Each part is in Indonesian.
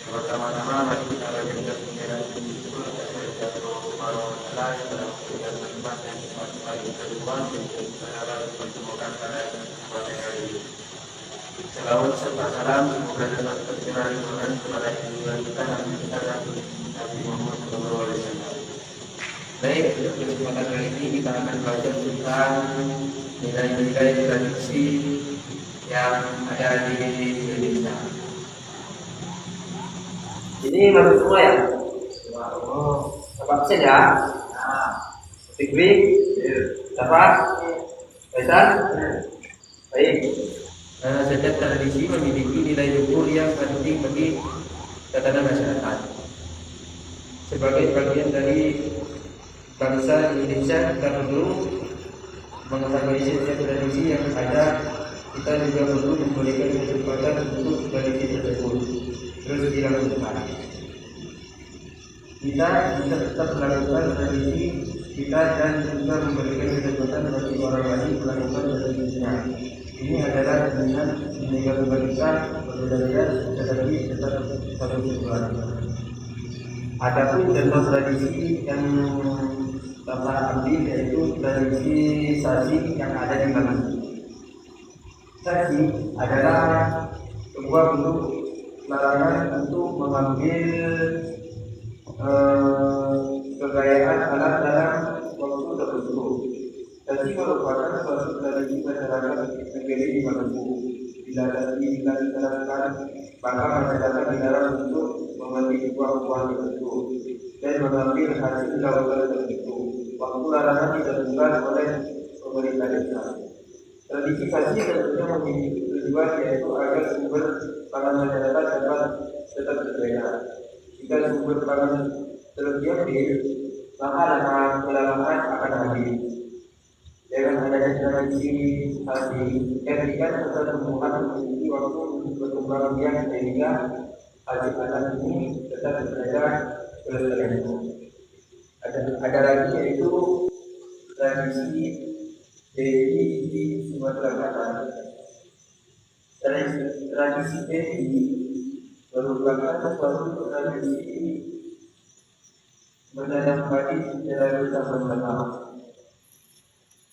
Pertama-tama mari kita lanjutkan penjelasan dan tempat yang paling kedua adalah pertemuan pada kesempatan hari ini. Selawat serta salam semoga dapat tercurah limpahan kepada junjungan kita Nabi Muhammad SAW. Baik, untuk kesempatan kali ini kita akan belajar tentang nilai-nilai tradisi yang ada di Indonesia. Ini masuk semua ya? Dapat absen ya? Fikri? Dapat? Faisal? Baik. Setiap tradisi memiliki nilai luhur yang penting bagi tatanan masyarakat. Sebagai bagian dari bangsa Indonesia, kita perlu mengetahui setiap tradisi yang ada. Kita juga perlu memberikan kesempatan untuk tradisi tersebut terus dilakukan. Kita bisa tetap melakukan tradisi kita dan juga memberikan kesempatan bagi orang lain melakukan tradisinya. Ini adalah dengan menjaga berbeda tetapi tetap satu tujuan. Adapun contoh tradisi yang Bapak ambil yaitu tradisi sasi yang ada di Malang. Sasi adalah sebuah bentuk larangan untuk mengambil kekayaan anak dalam waktu tertentu. Sasi merupakan suatu tradisi masyarakat negeri di Maluku. Bila diterapkan, maka masyarakat dilarang untuk mengambil uang tertentu dan mengambil hasil lautan tertentu. Waktu larangan ditentukan oleh pemerintah desa. Tradisi sasi tentunya memiliki tujuan yaitu agar sumber pangan masyarakat dapat tetap terjaga. Jika sumber pangan terus diambil, maka lama-kelamaan akan habis. Dengan adanya tradisi sasi, jadikan pertumbuhan memiliki waktu untuk berkembang biak sehingga hasil anak ini tetap terjaga kelestariannya. Ada lagi yaitu tradisi Dewi di Sumatera Barat. Tradisi Dewi merupakan suatu tradisi menanam padi secara bersama-sama.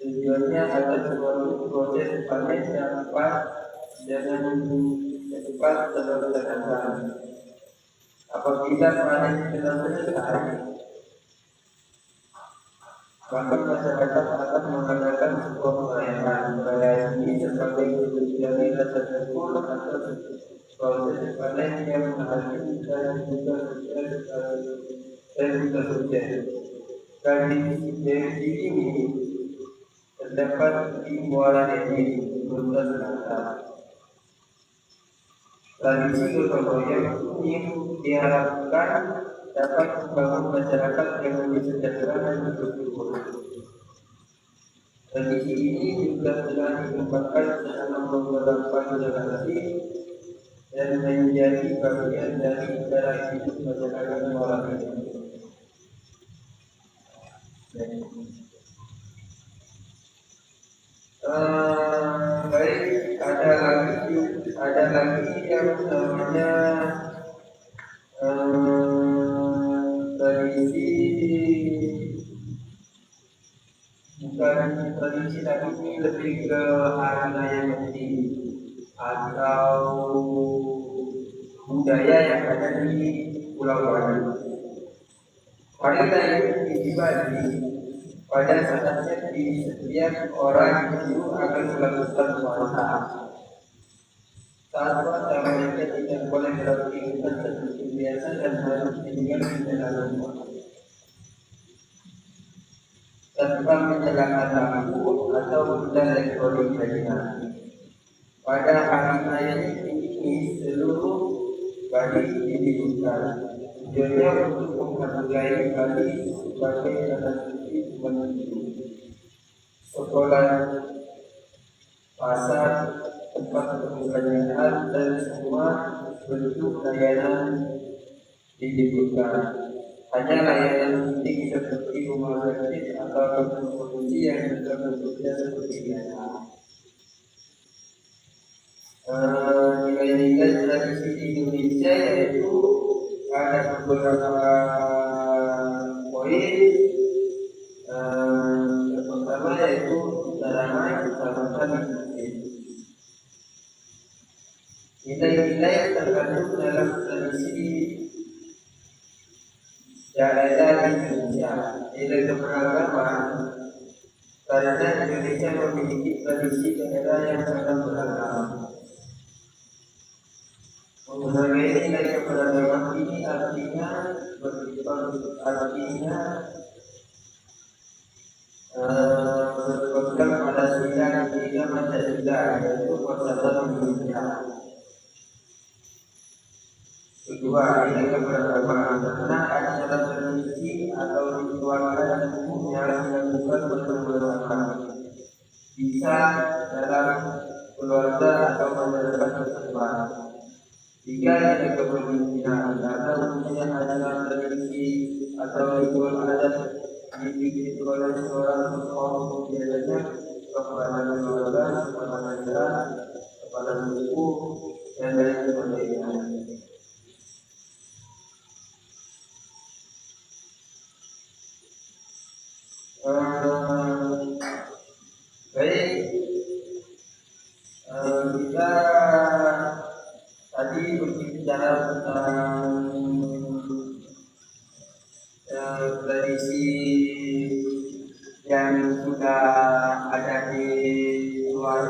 Tujuannya agar suatu proses panen yang tepat dengan cepat terlaksana. Apabila panen sudah selesai, maka masyarakat akan mengadakan sebuah perayaan. Perayaan ini sebagai wujud dari rasa syukur atas proses panen yang menghasilkan juga sukses. Tradisi Dewi ini terdapat di Muara Enim, Nusa Tenggara. Tradisi gotong royong ini diharapkan dapat membangun masyarakat yang lebih sejahtera dan bersyukur. Tradisi ini juga telah dikembangkan selama beberapa generasi dan menjadi bagian dari cara hidup masyarakat Muara Enim. Baik, ada lagi yang namanya tradisi, bukan tradisi tapi ini lebih ke hari raya Nyepi atau budaya yang ada di Pulau Bali. Hari raya Nyepi di Bali pada saatnya di setiap orang itu akan melakukan puasa. Saat puasa mereka tidak boleh beraktivitas seperti biasa dan harus tinggal di dalam rumah tanpa menyalakan lampu atau benda elektronik lainnya. Pada hari raya ini seluruh Bali diliburkan. Tujuannya untuk menghargai Bali sebagai tanah suci umat Hindu. Sekolah, pasar, tempat perbelanjaan dan semua bentuk layanan diliburkan. Hanya layanan penting seperti rumah sakit atau konstruksi yang tetap bentuknya seperti biasa. nilai-nilai tradisi di Indonesia yaitu ada beberapa poin. Yang pertama yaitu damai, keselamatan, nilai-nilai yang terkandung dalam tradisi daerah di Indonesia. Nilai keberagaman karena Indonesia memiliki tradisi daerah yang sangat beragam. Menghargai nilai keberagaman ini artinya berpegang pada sila ketiga Pancasila, yaitu persatuan Indonesia. Kedua, nilai keberagaman karena acara tradisi atau ritual yang dilakukan bersama-sama, bisa dalam keluarga atau masyarakat setempat. Tiga, nilai kepemimpinan karena umumnya acara tradisi atau ritual adat dipimpin oleh seorang tokoh, biasanya kepala keluarga, kepala negara, kepala suku, dan lain sebagainya. Baik, kita tadi berbicara tentang tradisi yang sudah ada di luar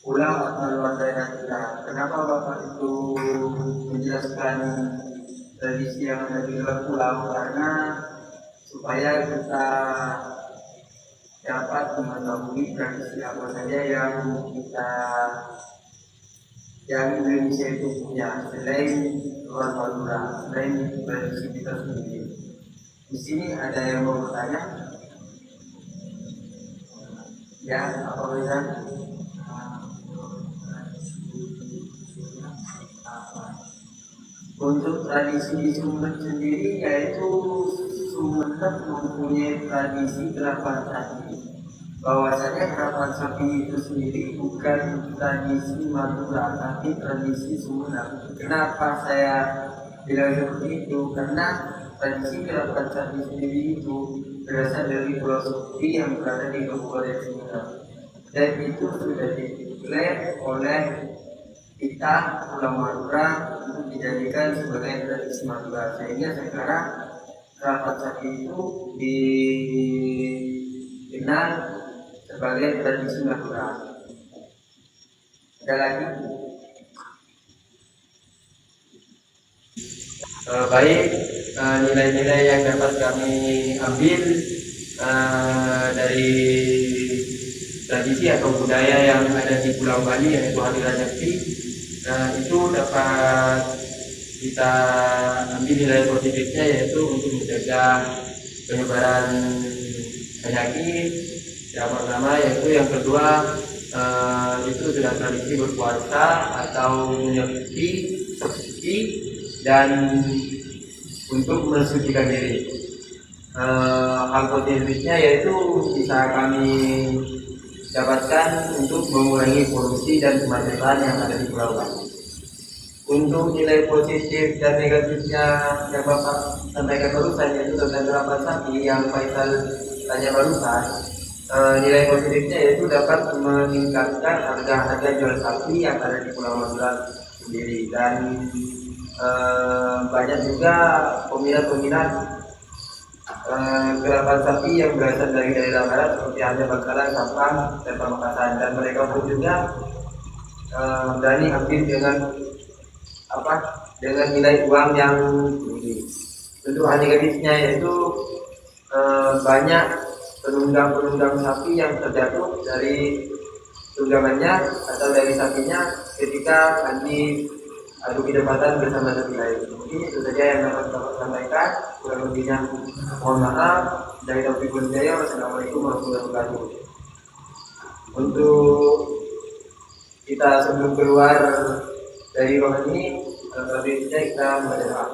pulau atau luar daerah kita. Kenapa Bapak itu menjelaskan tradisi yang ada di luar pulau? Karena supaya kita dapat mengetahui tradisi apa saja yang Indonesia itu punya selain luar Madura, selain tradisi kita sendiri. Di sini ada yang mau bertanya? Ya, apa bisa? Untuk tradisi di Sumeneb sendiri, yaitu Sumeneb mempunyai tradisi gerapan sapi. Bahwasanya gerapan sapi itu sendiri bukan tradisi Madura, tapi tradisi Sumeneb. Kenapa saya bilang seperti itu? Karena tradisi gerapan sapi sendiri itu berasal dari Pulau Sepi yang berada di Kabupaten Sumeneb, dan itu sudah diklaim oleh kita Pulau Madura untuk dijadikan sebagai tradisi Madura, sehingga sekarang gerapan sapi itu dikenal sebagai tradisi Madura. Ada lagi? Baik, nilai-nilai yang dapat kami ambil dari tradisi atau budaya yang ada di Pulau Bali, yaitu Hari Raya Nyepi, itu dapat kita ambil nilai positifnya, yaitu untuk mencegah penyebaran penyakit yang pertama, yaitu yang kedua itu sudah tradisi berpuasa atau menyepi, dan untuk mensucikan diri. Hal positifnya yaitu bisa kami dapatkan untuk mengurangi polusi dan kemacetan yang ada di Pulau Bali. Untuk nilai positif dan negatifnya yang Bapak sampaikan barusan, yaitu tentang gerapan sapi yang Faisal tanya barusan, nilai positifnya yaitu dapat meningkatkan harga jual sapi yang ada di Pulau Madura sendiri, dan banyak juga peminat gerakan sapi yang berasal dari daerah barat seperti Aceh, Bangkalan, Sampang, dan Pamekasan, dan mereka pun juga berani ambil dengan nilai uang yang tinggi. Untuk hal negatifnya yaitu banyak penunggang sapi yang terjatuh dari tunggangannya atau dari sapinya ketika nanti adu kedapatan bersama sapi lain. Mungkin itu saja yang dapat Bapak sampaikan. Kurang lebihnya mohon maaf. Dari Taufikul Hidayah. Wassalamualaikum warahmatullahi wabarakatuh. Untuk kita sebelum keluar dari ruangan ini, lebih baik kita berdoa.